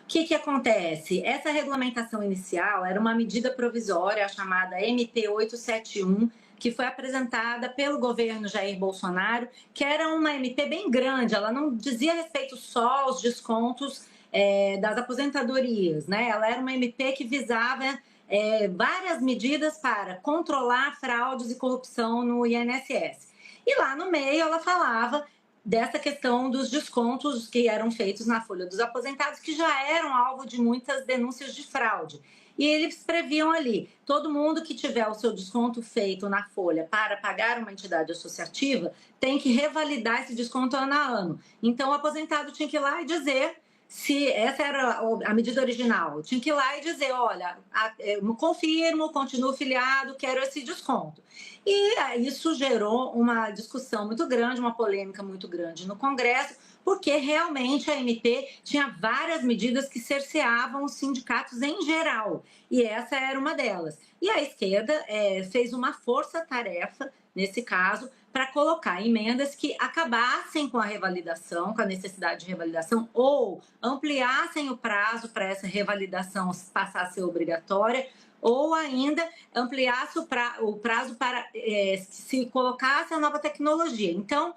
que acontece? Essa regulamentação inicial era uma medida provisória chamada MP 871, que foi apresentada pelo governo Jair Bolsonaro, que era uma MP bem grande, ela não dizia respeito só aos descontos das aposentadorias, né? Ela era uma MP que visava várias medidas para controlar fraudes e corrupção no INSS. E lá no meio ela falava dessa questão dos descontos que eram feitos na folha dos aposentados, que já eram alvo de muitas denúncias de fraude. E eles previam ali, todo mundo que tiver o seu desconto feito na folha para pagar uma entidade associativa tem que revalidar esse desconto ano a ano. Então o aposentado tinha que ir lá e dizer se essa era a medida original, tinha que ir lá e dizer, olha, eu confirmo, continuo filiado, quero esse desconto. E isso gerou uma discussão muito grande, uma polêmica muito grande no Congresso, porque realmente a MP tinha várias medidas que cerceavam os sindicatos em geral, e essa era uma delas. E a esquerda fez uma força-tarefa, nesse caso, para colocar emendas que acabassem com a revalidação, com a necessidade de revalidação, ou ampliassem o prazo para essa revalidação passar a ser obrigatória, ou ainda ampliasse o prazo para se colocasse a nova tecnologia. Então,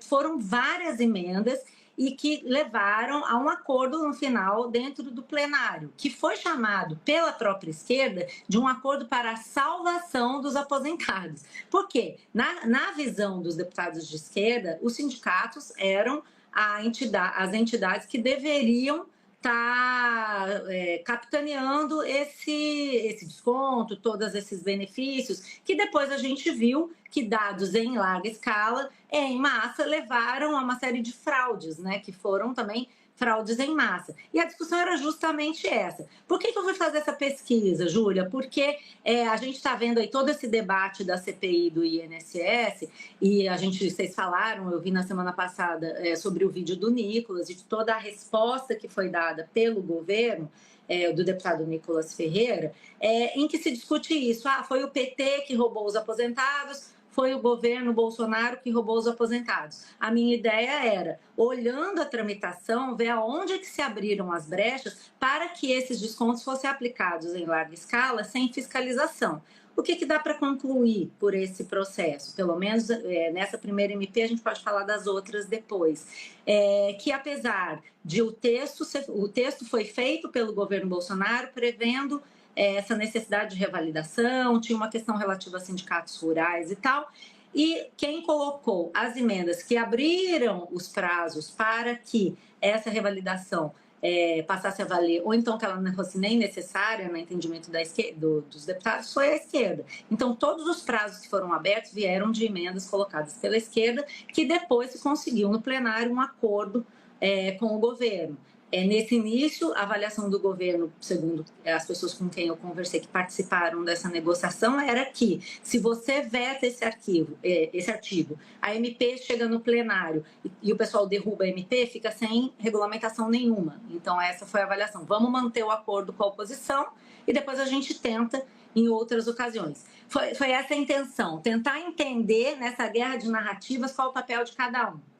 foram várias emendas e que levaram a um acordo no final dentro do plenário, que foi chamado pela própria esquerda de um acordo para a salvação dos aposentados. Por quê? Na visão dos deputados de esquerda, os sindicatos eram as entidades que deveriam estar capitaneando esse desconto, todos esses benefícios, que depois a gente viu que, dados em larga escala, em massa, levaram a uma série de fraudes, né, que foram também fraudes em massa. E a discussão era justamente essa. Por que eu fui fazer essa pesquisa, Júlia? Porque a gente está vendo aí todo esse debate da CPI do INSS, e vocês falaram, eu vi na semana passada sobre o vídeo do Nicolas e de toda a resposta que foi dada pelo governo, do deputado Nicolas Ferreira, em que se discute isso. Foi o PT que roubou os aposentados, foi o governo Bolsonaro que roubou os aposentados. A minha ideia era, olhando a tramitação, ver aonde que se abriram as brechas para que esses descontos fossem aplicados em larga escala, sem fiscalização. O que dá para concluir por esse processo? Pelo menos nessa primeira MP, a gente pode falar das outras depois. Que apesar de o texto foi feito pelo governo Bolsonaro, prevendo essa necessidade de revalidação, tinha uma questão relativa a sindicatos rurais e tal, e quem colocou as emendas que abriram os prazos para que essa revalidação passasse a valer, ou então que ela não fosse nem necessária no entendimento dos deputados, foi a esquerda. Então, todos os prazos que foram abertos vieram de emendas colocadas pela esquerda, que depois se conseguiu no plenário um acordo com o governo. Nesse início, a avaliação do governo, segundo as pessoas com quem eu conversei que participaram dessa negociação, era que se você veta esse artigo, a MP chega no plenário e o pessoal derruba a MP, fica sem regulamentação nenhuma. Então, essa foi a avaliação. Vamos manter o acordo com a oposição e depois a gente tenta em outras ocasiões. Foi essa a intenção, tentar entender nessa guerra de narrativas qual o papel de cada um.